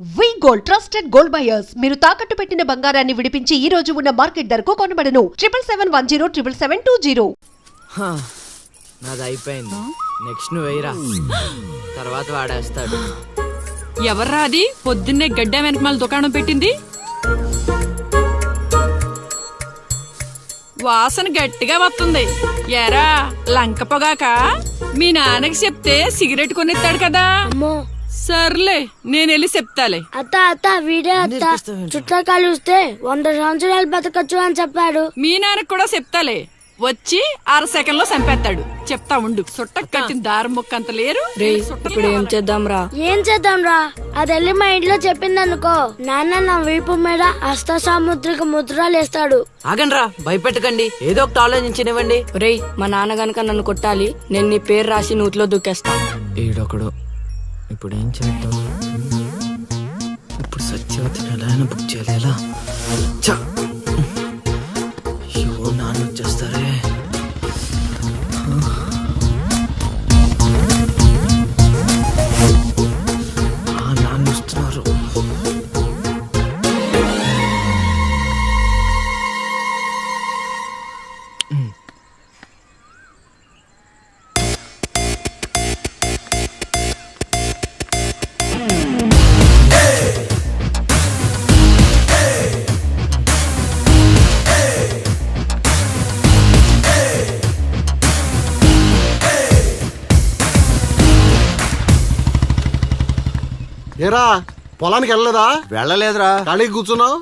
వి gold trusted gold buyers మీరు తాకట్టు పెట్టిన బంగారాన్ని విడిపించి ఈ రోజు ఉన్న మార్కెట్ ధరకు కొనబడను 7710 నాది అయిపోయింది. నెక్స్ట్ నువ్వు వేయరా, తర్వాత వాడేస్తాడు. ఎవర్రా అది పొద్దున్నే గడ్డ వెనకమాల దుకాణం పెట్టింది? వాసన గట్టిగా వస్తుంది. ఎరా లంక పొగాక? మీ నాన్నకి చెప్తే సిగరెట్ కొనిస్తాడు కదా. సర్లే నేనెళ్ళి చెప్తాలే. అత్త వీడే అత్త చుట్టూ కలిస్తే 100 సంవత్సరాలు బతకచ్చు అని చెప్పాడు. మీ నాన్నకు కూడా చెప్తాలే, వచ్చి 6 సెకండ్లో చంపేస్తాడు. చెప్తా ఉండు. సుట్ట కట్టిన దారం ముక్క అంత లేరు. ఇప్పుడు ఏం చేద్దాం రా అది వెళ్ళి మా ఇంట్లో చెప్పింది అనుకో, నాన్న నా వీపు మీద హస్త సాముద్రిక ముద్రలు వేస్తాడు. ఆగండ్రా, భయపెట్టకండి, ఏదో ఒకటి ఆలోచించనివ్వండి. రేయ్ మా నాన్న గనక నన్ను కొట్టాలి, నేను నీ పేరు రాసి నూతిలో దుక్కేస్తా. ఈడొకడు. ఇప్పుడు ఏం చేద్దాం? ఇప్పుడు సత్యవతిని ఎలా బుక్ చేయాలి? ఎలా? అయ్యో నాన్న వచ్చేస్తారే. నాన్న వస్తున్నారు. ఏరా పొలానికి వెళ్ళలేదా? వెళ్ళలేదురా. ఖాళీకి కూర్చున్నావు?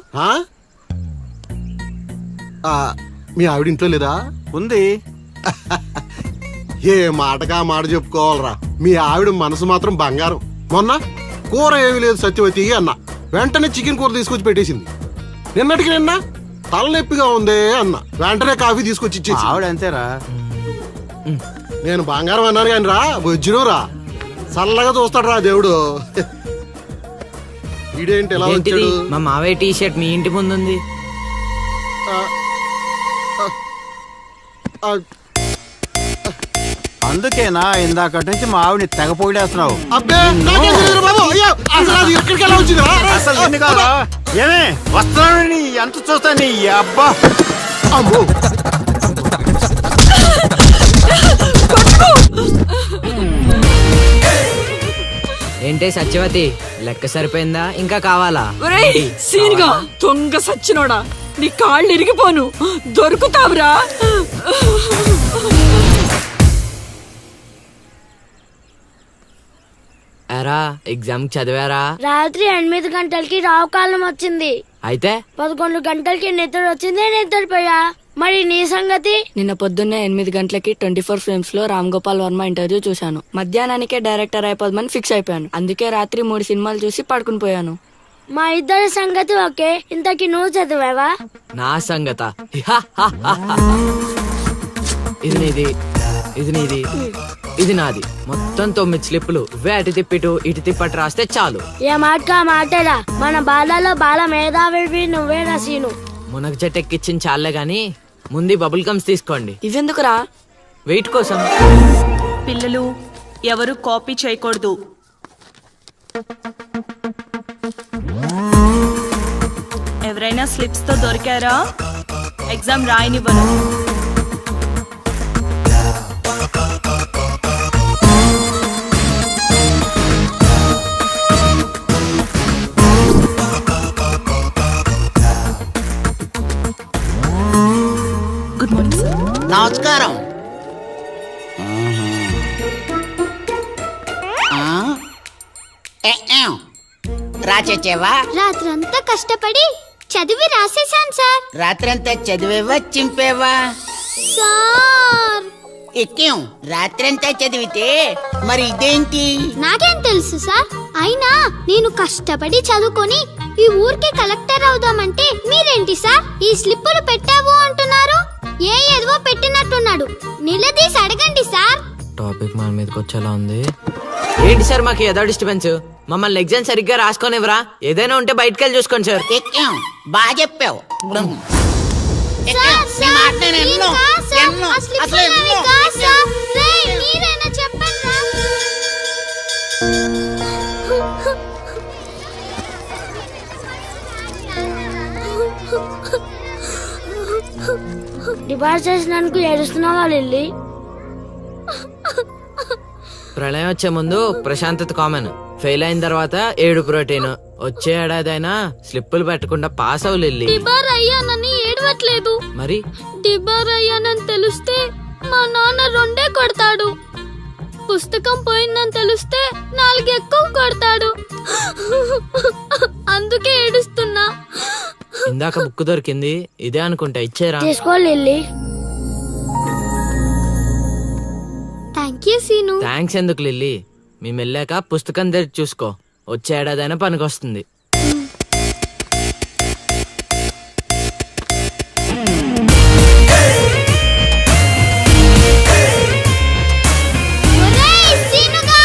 మీ ఆవిడ ఇంట్లో లేదా? ఉంది. ఏ మాటగా మాట చెప్పుకోవాలరా, మీ ఆవిడ మనసు మాత్రం బంగారం. మొన్న కూర ఏమి లేదు సత్యవతి అన్న, వెంటనే చికెన్ కూర తీసుకొచ్చి పెట్టేసింది. నిన్నటికి నిన్న తలనొప్పిగా ఉంది అన్న, వెంటనే కాఫీ తీసుకొచ్చి ఇచ్చేసి. ఆవిడ అంతేరా. నేను బంగారం అన్నాను కానీ రా వజ్రం చల్లగా చూస్తాడు రా దేవుడు. ఇదేంటి ఎలా వచ్చాడు? మా మావయ్య టీ షర్ట్ మీ ఇంటి ముందుంది. అందుకేనా ఇందాకటి నుంచి మా ఆవిడని తెగ పోయిడేస్తున్నావు? అసలు ఎన్ని కాదా? ఏమే వస్తున్నాను, ఎంత చూస్తాను నీ అబ్బా. అమ్మో ఏంటే సత్యవతి, లెక్క సరిపోయిందా? ఇంకా కావాలా? సీన్గా దొంగ సచ్చినోడా, నీ కాళ్ళు ఇరిగిపోను, దొరుకుతావురా. ఎరా ఎగ్జామ్ చదివారా? రాత్రి 8 గంటలకి రావు కాలం వచ్చింది. అయితే 11 గంటలకి నిద్ర వచ్చింది, నిద్రపోయా. మరి నీ సంగతి? నిన్న పొద్దున్నే 8 గంటలకి 24 ఫ్రేమ్స్ లో రామ్ గోపాల్ వర్మ ఇంటర్వ్యూ చూశాను. మధ్యాహ్నానికే డైరెక్టర్ అయిపోదామని ఫిక్స్ అయిపోయాను. అందుకే రాత్రి 3 సినిమాలు చూసి పడుకుని పోయాను. మా ఇద్దరి సంగతి ఓకే. ఇంతకీ నువ్వు చదివావా? నా సంగత ఇది నీది, ఇది నీది, ఇది నాది. మొత్తం 9 స్లిప్పులు. ఇవే అటు తిప్పిటు ఇటు తిప్పటి రాస్తే చాలు. ఏ మాటకా మాటలా, మన బాలలో బాల మేధావి నువ్వే రసీను. మునగ చెట్టు ఎక్కిచ్చిన చాలే గాని ముందు బబుల్ గమ్స్ తీసుకోండి. ఇవెందుకురా? వెయిట్ కోసం. పిల్లలు ఎవరు కాపీ చేయకూడదు. ఎవరైనా స్లిప్స్ తో దొరికారా? ఎగ్జామ్ రాయనివ్వను. Good morning sir. నమస్కారం. రాచేవా? రాత్రంతా కష్టపడి చదివి రాసేశాను సార్. రాత్రంతా చదివేవా చింపేవా? సార్ ఎక్కేం రాత్రంతా చదివితే మరి ఇదేంటి? నాకేం తెలుసు సార్. అయినా నేను కష్టపడి చదువుకొని ఈ ఊరికి కలెక్టర్ అవుదామంటే మీరేంటి సార్ ఈ స్లిప్పులు పెట్టావు అంటున్నారు? ఏ ఏదో పెట్టినట్టున్నాడు, నిలదీసి అడగండి సార్. టాపిక్ మన మీదకి వచ్చేలా ఉంది. ఏంటి సార్ మాకు ఏదో డిస్టర్బెన్స్? మమ్మల్ని ఎగ్జామ్ సరిగ్గా రాసుకొనివ్వరా? ఏదైనా ఉంటే బయటకు వెళ్ళి చూసుకోండి సార్. ఎక్కేం బాగా చెప్పావు. సిఫార్సు చేసినందుకు ఏడుస్తున్నావా లిల్లీ? ప్రళయం వచ్చే ముందు ప్రశాంతత కామన్, ఫెయిల్ అయిన తర్వాత ఏడు ప్రోటీన్. వచ్చే ఏడాదైనా స్లిప్పులు పెట్టకుండా పాస్ అవ్వలిల్లి. డిబార్ అయ్యానని ఏడవట్లేదు. మరి డిబార్ అయ్యానని తెలిస్తే మా నాన్న 2 కొడతాడు. పుస్తకం పోయిందని తెలిస్తే 4 ఎక్కువ కొడతాడు. అందుకే ఏడుస్తున్నా. ఇందాక బుక్ దొరికింది, ఇదే అనుకుంటా, ఇచ్చేరా. తీసుకో Lily. Thank you Seenu. Thanks ఎందుకు లిల్లీ, మేము వెళ్ళాక పుస్తకం తెరిచి చూసుకో, వచ్చే ఏడాదైనా పనికొస్తుంది. ఒరేయ్ సీనుగా!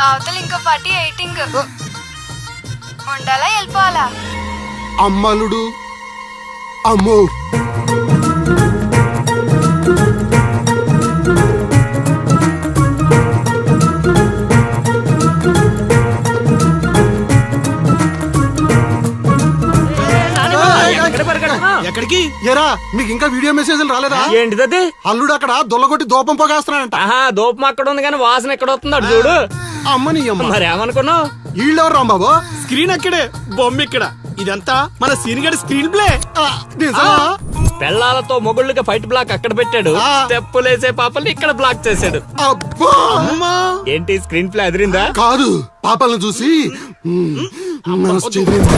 అవతల ఇంకో పార్టీ ఎయిటింగ్ ఉండాలా వెళ్ళిపోవాలా? అమ్మలుడు అమ్మో. ఎక్కడికి? ఏరా మీకు ఇంకా వీడియో మెసేజ్లు రాలేదా? ఏంటిదది? అల్లుడు అక్కడ దొల్లగొట్టి దూపం పొగేస్తున్నాడంట. ఆహా, దూపం అక్కడ ఉంది కానీ వాసన ఎక్కడ వస్తుంది అటు చూడు. అమ్మని అమ్మ, మరి ఏమనుకున్నావు? వీళ్ళెవరు రాంబాబు? స్క్రీన్ అక్కడే, బొమ్మ ఇక్కడ. ఇదంతా మన సీన్ గడి స్క్రీన్ ప్లే. నిజమా? పెళ్ళాలతో మొగుళ్ళకి ఫైట్ బ్లాక్ అక్కడ పెట్టాడు, తెప్పులేసే పాపల్ని ఇక్కడ బ్లాక్ చేశాడు. అబ్బా! ఏంటి స్క్రీన్ ప్లే అదిరిందా? కాదు, పాపలను చూసి మనసు చెదిరింది.